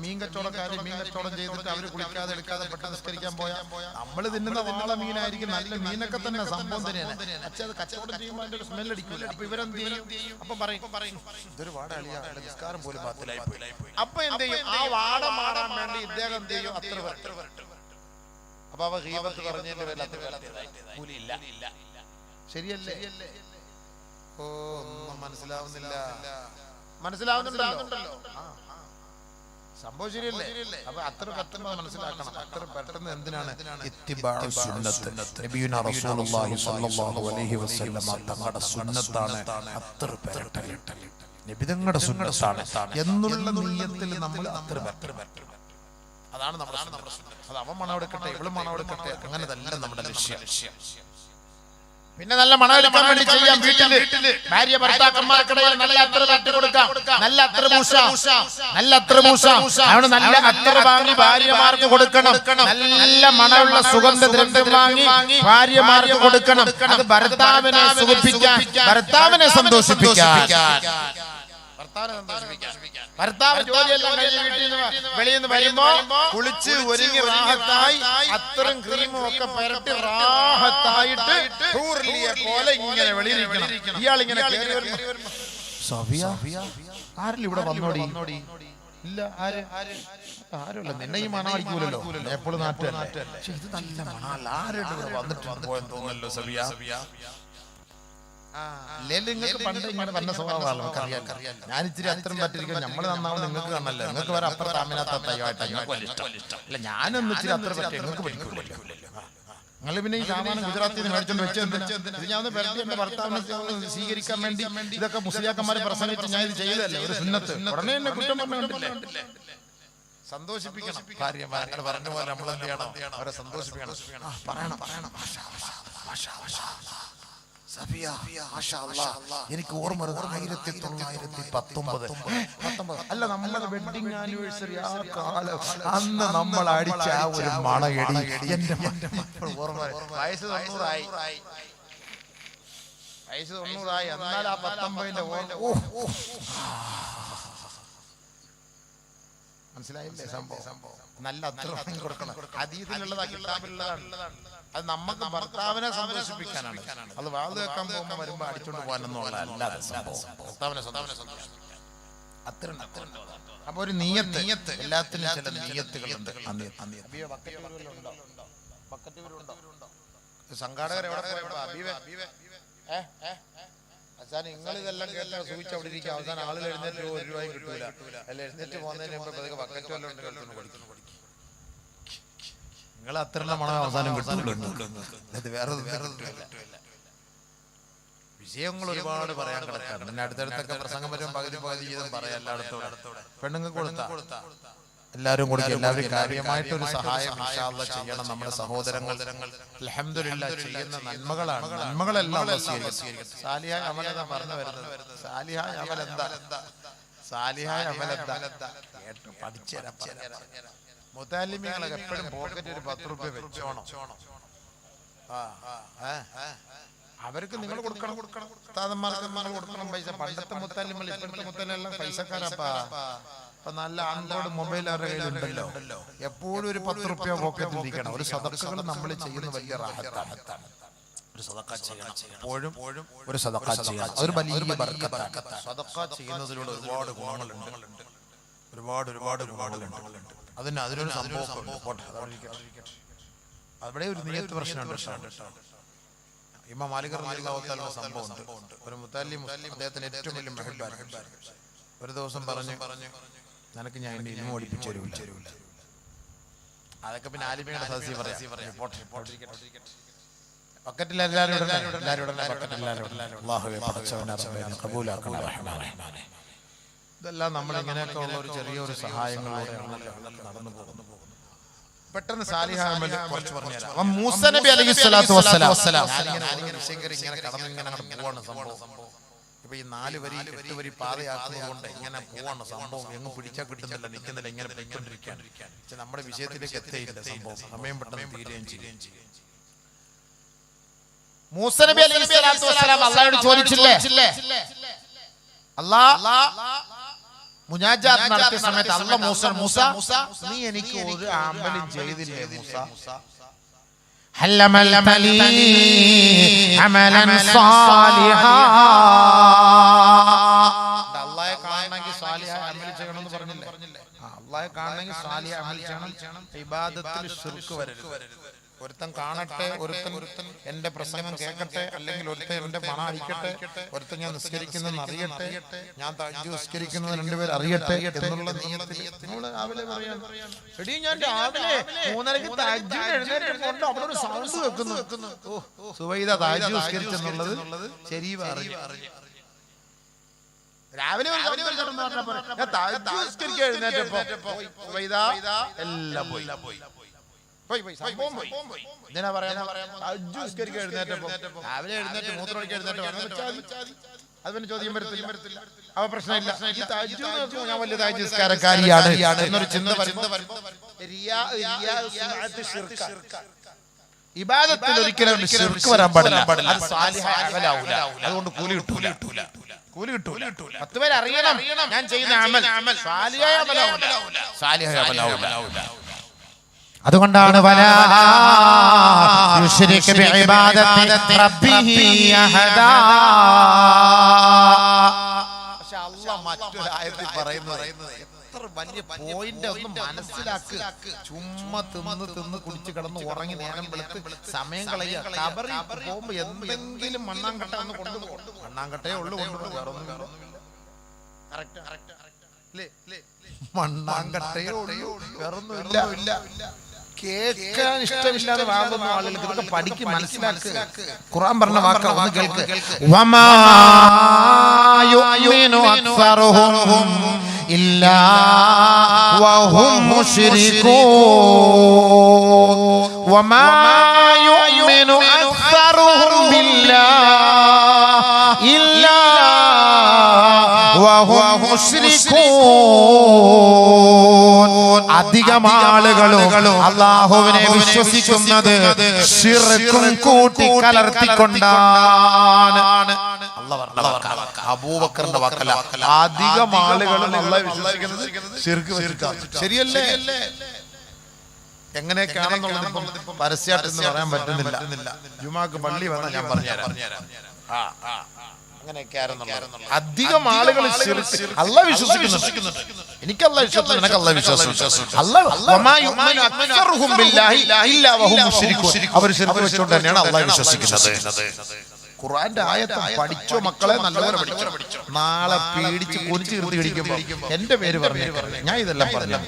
മീൻ കച്ചവടക്കാര് മീൻ കച്ചവടം ചെയ്തിട്ട് അവര് കുളിക്കാതെ എടുക്കാതെ പെട്ടെന്ന് നിസ്കരിക്കാൻ പോയാൽ നമ്മൾ തിന്നുന്ന വാള മീനായിരിക്കും, നല്ല മീനൊക്കെ തന്നെ സംഭവം തന്നെയാണ്. പക്ഷെ അത് കച്ചവടം ചെയ്യുമ്പോൾ അതിന്റെ ഒരു സ്മെൽ അടിക്കില്ല. അപ്പൊ ഇവരെന്ത് ചെയ്യും? അപ്പൊ പറയും ഇതൊരു വാട അളിയാ, നിസ്കാരം പോലും ബാത്തിലായി പോയി. അപ്പൊ എന്ത് ചെയ്യും? ആ വാട മാറാൻ വേണ്ടി ഇദ്ദേഹം എന്ത് ചെയ്യും? അത്ര വരട്ടെ. അപ്പൊ അവ ഗീബത്ത് പറഞ്ഞതിന്റെ പേരിൽ അത്ര കൂലിയില്ല. ശരിയല്ലേ? ഓ, ഒന്നും മനസ്സിലാവുന്നുണ്ടല്ലോ സംഭവം. ശരിയല്ലേ? അപ്പൊ അത്ര പെട്ടെന്ന് മനസ്സിലാക്കണം. അത്ര പെട്ടെന്ന് എന്തിനാണ്? ഇത്തിബാഉ സുന്നത്ത്. നബിയുനാ റസൂലുള്ളാഹി സ്വല്ലല്ലാഹു അലൈഹി വസല്ലം തങ്ങളുടെ സുന്നത്താണ് അത്ര പെരട്ടൽ. നബി തങ്ങളുടെ സുന്നത്താണ് എന്നുള്ള നിയ്യത്തിൽ നമ്മൾ അത്ര പെരട്ടൽ. അതാണ് നമ്മുടെ സുന്നത്ത്. അത് അവൻ മണം എടുക്കട്ടെ, ഇവളും മണം എടുക്കട്ടെ, അങ്ങനെ തന്നെ നമ്മുടെ ലക്ഷ്യം. പിന്നെ നല്ല മണം എടുക്കാൻ വേണ്ടി ചെയ്യാം. വീട്ടില് ഭാര്യ ഭർത്താക്കന്മാർക്കിടയിൽ നല്ല അത്ര തട്ടി കൊടുക്കാം, നല്ല അത്ര പൂശ, നല്ല അത്ര അത്ര വാങ്ങി ഭാര്യമാർക്ക് കൊടുക്കണം. നല്ല മണമുള്ള സുഗന്ധദ്രവ്യം വാങ്ങി ഭാര്യമാർക്ക് കൊടുക്കണം. അത് ഭർത്താവിനെ സുഖിപ്പിക്കാൻ, ഭർത്താവിനെ സന്തോഷിപ്പിക്കാൻ. ഭർത്താവ് ജോലിയെല്ലാം കഴിഞ്ഞ് വീട്ടിൽ നിന്ന് വെളിയിൽ നിന്ന് വരുമ്പോ കുളിച്ച് ഒരുങ്ങി റാഹത്തായി അത്തരം ക്രീമും ഒക്കെ പുരട്ടി റാഹത്തായിട്ട് പോലെ ഇങ്ങനെ വെളിയിലിരിക്കണം. ഇയാൾ ഇങ്ങനെ ആരില്ല ഇവിടെ വന്നോടി? ഇല്ല, ആരുമില്ല. നിന്നെ ഈ മണം അടിക്കൂലല്ലോ, എപ്പോഴും നാട്ടല്ലേ. പക്ഷെ ഇത് നല്ല മണമല്ല, ആരുടെ ഇവിടെ വന്നിട്ടുണ്ട് പോയെന്ന് തോന്നല്ലോ സബിയ. നിങ്ങൾക്ക് പണ്ട് ഇങ്ങനെ വന്ന സ്വഭാവമാണ്, നമുക്കറിയാം. ഞാൻ ഇച്ചിരി അത്തരം പറ്റിരിക്കും. നമ്മൾ നന്നാവും നിങ്ങൾക്ക് കാണല്ലോ. നിങ്ങൾക്ക് വരെ അപ്പുറത്ത് അമിനാത്ത തയ്യായിട്ട് നിങ്ങൾക്ക് വലിയ ഇഷ്ടം. അല്ല, ഞാനൊന്നും ഇച്ചിരി അത്ര പറ്റി നിങ്ങൾക്ക് പഠിക്കൂലല്ലോ. നിങ്ങൾ പിന്നെ ഈ സാമാനം ഗുജറാത്തിൽ നിന്ന് മേടിച്ചോണ്ട് വെച്ചത് ഞാൻ ഒന്ന് പരത്തി എന്റെ ഭർത്താവിനെ സ്വീകരിക്കാൻ വേണ്ടി ഇതൊക്കെ മുസ്ലിയാക്കന്മാരെ പ്രസംഗിച്ച് ഞാൻ ഇത് ചെയ്തല്ലേ, ഒരു സുന്നത്ത്. ഉടനെ എന്നെ കുറ്റം പറഞ്ഞിട്ടില്ലേ? സന്തോഷിപ്പിക്കണം ഭാര്യമാരെ. പറഞ്ഞ പോലെ നമ്മൾ എന്ത് ചെയ്യണം? അവരെ സന്തോഷിപ്പിക്കണം. പറയണം എനിക്ക് ഓർമ്മ 1919 അല്ല, നമ്മുടെ വെഡിങ് ആനിവേഴ്സറി ആ കാലം, അന്ന് നമ്മൾ അടിച്ച ആ ഒരു മണയടി എന്റെ ഓർമ്മ. വയസ്സ് 90 എന്നാൽ ആ 19ന്റെ ഓർമ്മ. മനസ്സിലായില്ലേ സംഭവം? നല്ല അത്ര കൊടുക്കണം. ഹദീസിലുള്ളതാ, കിതാബിലുള്ളതാണ്. അത് നമുക്ക് ഭർത്താവിനെ സന്തോഷിപ്പിക്കാനാണ്. അത് വാത് വെക്കാൻ പോകുമ്പോ വരുമ്പോ അടിച്ചോണ്ട് പോകാനൊന്നുള്ള അല്ലാതെ ഭർത്താവിനെ അത്ര. അപ്പൊ ഒരു നിയ്യത്ത്, എല്ലാത്തിനും ചില നിയ്യത്തുകളുണ്ട്. സംഘാടകർ എവിടെ നിങ്ങൾ ഇതെല്ലാം കേട്ടാ സൂചിച്ച് അവിടെ ഇരിക്കുക. അവസാനം ആളുകൾ എഴുന്നേറ്റ് 1 രൂപയും കിട്ടൂല. അല്ല, എഴുന്നേറ്റ് പോകുന്നതിന് മുമ്പ് ബക്കറ്റ് വല്ലതും ഉണ്ട് കേൾക്കുന്നു പഠിക്കുന്നു. നിങ്ങൾ അത്ര മണം അവസാനം കിട്ടുന്നുള്ളൂ. അത് വേറെ വിഷയങ്ങൾ ഒരുപാട് പറയാൻ കിടക്കാറ്. പിന്നെ അടുത്തടുത്തൊക്കെ പ്രസംഗം വരുമ്പോൾ പകുതി ചെയ്തും പറയാം. എല്ലായിടത്തോടെ പെണ്ണുങ്ങൾക്ക് കൊടുത്ത എല്ലാവരും കൊടുക്കുക. എല്ലാവരും കാര്യമായിട്ടൊരു സഹായം ഇൻഷാ അല്ലാഹ് ചെയ്യണം. നമ്മുടെ സഹോദരങ്ങൾ അൽഹംദുലില്ലാഹ് ചെയ്യുന്ന നന്മകളെല്ലാം സ്വീകരിക്കും. സാലിഹായ അമൽ പറഞ്ഞു വരുന്നത്. സാലിഹായ അമൽ എന്താ? സാലിഹായ അമലെന്താ? കേട്ടോ, പഠിച്ചുതരാം. മുതല്ലിമീങ്ങളൊക്കെ എപ്പോഴും പോക്കറ്റ് ഒരു 10 രൂപ വെച്ചോണം. അവർക്ക് നിങ്ങൾ കൊടുക്കണം. ഉസ്താദന്മാർക്ക് നിങ്ങൾ കൊടുക്കണം പൈസ. പണ്ടത്തെ മുത്തല്ലിമ ഇപ്പോഴത്തെ മുത്തല്ലെല്ലാം പൈസക്കാരപ്പാ. ഇപ്പൊ നല്ല ആൻഡ്രോയിഡ് മൊബൈൽ അവരുടെ കയ്യിലുണ്ടല്ലോ. എപ്പോഴും ഒരു 10 രൂപ പോക്കറ്റിൽ ഇരിക്കണം. ഒരു സദഖകൾ നമ്മൾ ചെയ്യുന്ന വലിയ റാഹത്താണ്. ഒരു സദഖ ചെയ്യണം, എപ്പോഴും ഒരു സദഖ ചെയ്യണം. അതൊരു വലിയ ബർക്കത്താണ്. സദഖ ചെയ്യുന്നതിലൂടെ ഒരുപാട് ഗുണങ്ങളുണ്ട്. ഒരുപാട് ഗുണങ്ങളുണ്ട്. അതിനൊരു സംഭവം അവിടെ ഒരു നിയത്ത് പ്രശ്നമുണ്ട്. ഇമാം മാലിക് റളിയല്ലാഹു തആല സംഭവം ഉണ്ട്. ഒരു മുത്തല്ലിം അദ്ദേഹത്തിന് ഏറ്റവും വലിയ മഹബൂബാണ്. ഒരു ദിവസം പറഞ്ഞു, നിനക്ക് ഞാൻ എന്റെ ഇൽമു പഠിപ്പിച്ചു തരൂല. അതൊക്കെ പിന്നെ ആലിമയുടെ സദസ്സിൽ പറയാം. ബക്കറ്റിൽ എല്ലാവരും ഇതെല്ലാം നമ്മൾ ഇങ്ങനെയൊക്കെ ഉള്ള ഒരു ചെറിയൊരു സഹായങ്ങളോടെയാണ് നടന്നു പോകുന്നത്. പെട്ടെന്ന് സാലിഹായ അമൽ കുറച്ച് പറഞ്ഞുതരാം. മൂസ നബി അലൈഹിസ്സലാത്തു വസ്സലാം ഇങ്ങനെ കടന്നിങ്ങനെ പോവാണ് സംഭവം. ഇപ്പൊ ഈ 4 വരി 8 വരി പാതയാക്കുന്നത് കൊണ്ട് ഇങ്ങനെ പോവാണ് സംഭവം. എങ്ങും പിടിച്ചാൽ കിട്ടുന്നില്ല, നിൽക്കുന്നില്ല, ഇങ്ങനെ പോയിക്കൊണ്ടിരിക്കുകയാണ്. പക്ഷെ നമ്മുടെ വിഷയത്തിലേക്ക് എത്തിയില്ല സംഭവം. സമയം പെട്ടെന്ന് തീരുകയും ചെയ്യും. മൂസ നബി അലൈഹിസ്സലാത്തു വസ്സലാം അല്ലാഹുവോട് ചോദിച്ചില്ലേ? അല്ലാഹ് മുനാജാത്ത് നടത്തിയ സമയത്ത് അല്ലാഹ് മൂസ നീ എനിക്ക് ഒരു അമലും ചെയ്തില്ലേ മൂസ? ഹല്ലമൽതലി അമലൻ സാലിഹാ. അല്ലാഹയെ കാണണമെങ്കിൽ സാലിഹായ അമൽ ചെയ്യണമെന്ന് പറഞ്ഞില്ലേ? അല്ലാഹയെ കാണണമെങ്കിൽ സാലിഹായ അമൽ ചെയ്യണം. ഇബാദത്തിൽ ശിർക്ക് വരരുത്. ഒരുത്തൻ കാണട്ടെ, ഒരുത്തൻ എന്റെ പ്രസംഗം കേൾക്കട്ടെ, അല്ലെങ്കിൽ ഒരുത്തൻ എന്റെ മണം അടിക്കട്ടെ, ഒരുത്തൻ ഞാൻ നിസ്കരിക്കുന്നതെന്ന് അറിയട്ടെ, ഞാൻ തഹജ്ജുദ് നിസ്കരിക്കുന്നത് 2 പേർ അറിയട്ടെ എന്നുള്ള നിയത്തിൽ നമ്മൾ രാവിലെ പറയാം, എടീ ഞാൻ രാവിലെ 3:30ക്ക് തഹജ്ജുദ് എഴുന്നേറ്റ് അവിടെ ഒരു സൗണ്ട് വെക്കുന്നു. സുബൈദ തഹജ്ജുദ് നിസ്കരിച്ചെന്നുള്ളത് ശരി പറഞ്ഞു. രാവിലെ തഹജ്ജുദ് എഴുന്നേറ്റപ്പോ സുബൈദ എല്ലാം പോയി. എന്തിനാ പറയാ? എഴുന്നേറ്റപ്പോ രാവിലെ എഴുന്നേറ്റ് മൂത്രമൊഴിക്ക് എഴുന്നേറ്റ് അത് പിന്നെ ചോദ്യം വരത്തില്ല. അവ പ്രശ്നമില്ല. ഞാൻ വലിയ താജ്കാരക്കാരിയാണ് എന്നൊരു ചിന്ത ഇബാദത്തിൽ ഒരിക്കലും ശിർക്ക് വരാൻ പാടില്ല. അതുകൊണ്ട് കൂലി കിട്ടൂല. 10 പേര് അറിയണം ഞാൻ ചെയ്യുന്ന അമൽ സാലിഹായ അമലാവൂല. അതുകൊണ്ടാണ് വലാ യുശ്രിക് ബിഇബാദത്തി റബ്ബിഹി അഹദാ. പക്ഷേ അല്ലാഹ് മറ്റൊരു ആയത്തിൽ പറയുന്നത് എത്ര വലിയ പോയിന്റ് ഒന്ന് മനസ്സിലാക്കുക. ചുമ്മാ തിന്ന് കുടിച്ച് കിടന്ന് ഉറങ്ങി നേരം വെളുത്ത് സമയം കളയുക. കബറിൽ പോകുമ്പോ എന്തെങ്കിലും മണ്ണാങ്കട്ട ഒന്ന് കൊണ്ടുപോകും. മണ്ണാങ്കട്ടേ ഉള്ളു കൊണ്ടുപോകും, വേറൊന്നുമില്ല. മണ്ണാങ്കട്ടേ ഉള്ളു, വേറൊന്നുമില്ല. കേൾക്കാൻ ഇഷ്ടമില്ലാതെ വാങ്ങുന്ന ആളുകൾക്ക് ഇതൊക്കെ പഠിക്ക്, മനസ്സിലാക്കുക. ഖുർആൻ പറഞ്ഞ വാക്ക് ഒന്ന് കേൾക്ക്. വമാ യുഅ്മിനു അക്സറുഹും ഇല്ലാ വഹും മുശ്രികൂൻ. വമാ യുഅ്മിനു അക്സറുഹും ബില്ലാഹി ഇല്ലാ വഹും മുശ്രികൂൻ. അധികം ആളുകളും അല്ലാഹുവിനെ വിശ്വസിക്കുന്നത് ശിർക്കും കൂട്ടി കലർത്തിക്കൊണ്ടാണ്. അബൂബക്കറിന്റെ വാക്കല്ല, അധികം ആളുകളും അല്ലാഹുവെ വിശ്വസിക്കുന്നത് ശിർക്ക് വെച്ചിട്ടാണ്. ശരിയല്ലേ? എങ്ങനെയൊക്കെയാണെന്നുള്ളത് ഇപ്പം പരസ്യമായിട്ട് എന്ന് പറയാൻ പറ്റുന്നില്ല. ജുമാക്ക് പള്ളി വന്നാൽ ഞാൻ പറഞ്ഞുതരാം. അധികം ആളുകൾ അല്ലാഹ് വിശ്വസിക്കുന്നുണ്ട്. എനിക്ക് അല്ലാഹ് വിശ്വസിക്കുന്നു, നിനക്ക് അല്ലാഹ് വിശ്വാസം. അവർ ശിർക്ക് വെച്ചുകൊണ്ട് തന്നെയാണ് അല്ലാഹ് വിശ്വസിക്കുന്നത്. ഖുർആന്റെ ആയത്ത് പഠിച്ചോ മക്കളെ, നല്ലപോലെ പഠിച്ചോ. നാളെ പീഡിച്ച് കുരിച്ച് കീർത്തി ഇടിക്കുമ്പോ എന്റെ പേര് പറഞ്ഞു, ഞാൻ ഇതെല്ലാം പറഞ്ഞു,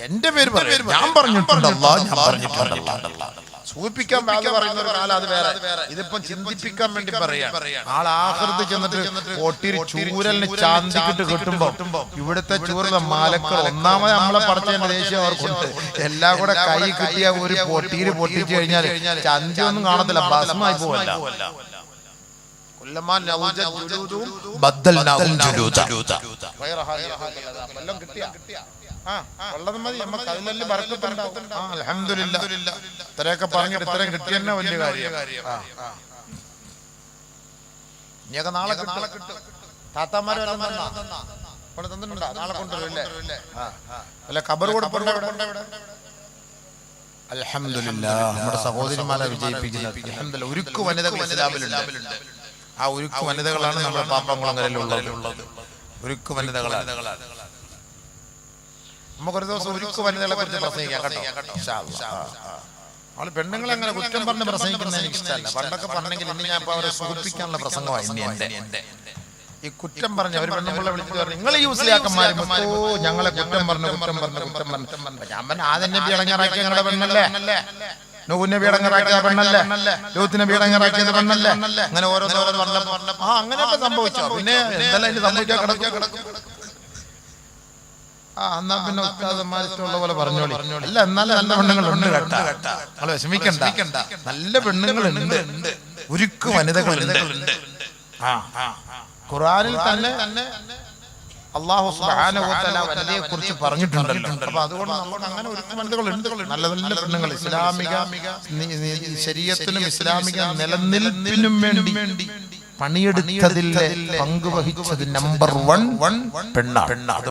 എന്റെ പേര് പറഞ്ഞു, ഞാൻ പറഞ്ഞിട്ടുണ്ടല്ലോ, ഞാൻ പറഞ്ഞിട്ടുണ്ടല്ലോ. സൂചിപ്പിക്കാൻ പറയുന്ന ഒരു കാലം അത് വേറെ. ഇതിപ്പം ചിന്തിപ്പിക്കാൻ വേണ്ടി പറയാം. ആള് ആഹൃതി ചെന്നിട്ട് പൊട്ടിരി ചൂരലിന് ചാന്തിക്കിട്ട് കിട്ടുമ്പോ ഇവിടുത്തെ ചൂരലെ മാലക്കൾ ഒന്നാമത് നമ്മളെ പടച്ചതിന്റെ ദേഷ്യം അവർക്കുണ്ട്. എല്ലാം കൂടെ കൈ കിട്ടിയ ഒരു പൊട്ടിരി പൊട്ടിച്ചു കഴിഞ്ഞാൽ ചന്തി ഒന്നും കാണത്തില്ല, ഭസ്മായി പോവല്ല. കുല്ലമാ നൗജത് ജുലൂദും ബദ്ദൽനാഹും ജുലൂദ ഗൈറ ഹാദിയ വല്ലം കിട്ടിയ വല്ലതും മതി നമുക്ക് അതിലെല്ലാം ബർക്കത്തുണ്ടാവും. അൽഹംദുലില്ലാഹ് ഇത്രയൊക്കെ പറഞ്ഞിട്ട് ഇത്രയും കിട്ടിയെന്നെ വലിയ കാര്യം. ഇനിയൊക്കെ നാളെ കിട്ടും. താത്താമാര് വല്ലതും തന്നിട്ടുണ്ടോ? നാളെ കൊണ്ടുവരുമല്ലേ? അല്ല ഖബർ കൊടുപ്പുണ്ട് ഇവിടെ. അൽഹംദുലില്ലാഹ് നമ്മുടെ സഹോദരിമാരെ വിജയിപ്പിക്കുന്നത് അൽഹംദുലില്ലാഹ്. ഉരുക്കു വനിതകൾ ഇസ്ലാമിലുണ്ട്. ആ ഉരുക്കു വനിതകളാണ് നമ്മുടെ പാപ്പംകുളങ്ങരയിലുള്ളത്. ഉരുക്കു വനിതകളാണ്. നമുക്കൊരു ദിവസം ഉരുക്കു വനിതകളെ കുറിച്ച് പ്രസംഗിക്കാം കേട്ടോ. ഇൻഷാ അല്ലാഹ്. അവള് പെണ്ണുങ്ങളെ അങ്ങനെ കുറ്റം പറഞ്ഞ് പ്രസംഗിക്കുന്നത് എനിക്ക് ഇഷ്ടമല്ല. പണ്ടൊക്കെ പറഞ്ഞെങ്കിൽ ഇനി ഞാൻ ഇപ്പൊ അവരെ സൂചിപ്പിക്കാനുള്ള പ്രസംഗമായി. ഇനി എന്റെ ഈ കുറ്റം പറഞ്ഞ അവർ പെണ്ണുങ്ങളെ വിളിച്ചിട്ട് പറഞ്ഞു നിങ്ങൾ യൂസിയാക്കന്മാരും ഞങ്ങളെ കുറ്റം പറഞ്ഞു. ഞാൻ പറഞ്ഞ ആദ്യം നബി ഇടങ്ങറാക്കിയ ഞങ്ങളുടെ പെണ്ണല്ലേ, നൂഹ് നബി ഇടങ്ങറാക്കിയ പെണ്ണല്ലേ, ലൂത്ത് നബി ഇടങ്ങറാക്കിയത് പെണ്ണല്ലേ, അങ്ങനെ ഓരോന്നോരോ പറഞ്ഞപ്പോ അങ്ങനെയൊക്കെ സംഭവിച്ചോ? പിന്നെ എന്തെല്ലാം ഇനി സംഭവിക്കാൻ കിടക്കും. എന്നാ പിന്നെ ഉസ്താദന്മാരിഷ്ടമുള്ള പോലെ പറഞ്ഞോളി. അല്ല എന്നാലും നല്ല പെണ്ണുങ്ങളുണ്ട് കേട്ടാ, നിങ്ങൾ വിഷമിക്കണ്ട. നല്ല പെണ്ണുങ്ങളുണ്ട്, ഉരുക്കു വനിതകളുണ്ട്. ഖുർആനിൽ തന്നെ അല്ലാഹു സുബ്ഹാനഹു വ തആല വനിതയെ കുറിച്ച് പറഞ്ഞിട്ടുണ്ടല്ലോ. അപ്പൊ അതുകൊണ്ട് നമുക്ക് അങ്ങനെ ഉരുക്കു വനിതകളുണ്ട്, നല്ല നല്ല പെണ്ണുങ്ങൾ. ഇസ്ലാമിക ശരീഅത്തിനും ഇസ്ലാമിക നിലനിൽപ്പിനും വേണ്ടി പണിയെടുത്തതിൽ പങ്കുവഹിച്ചത് നമ്പർ 1 പെണ്ണാണ്.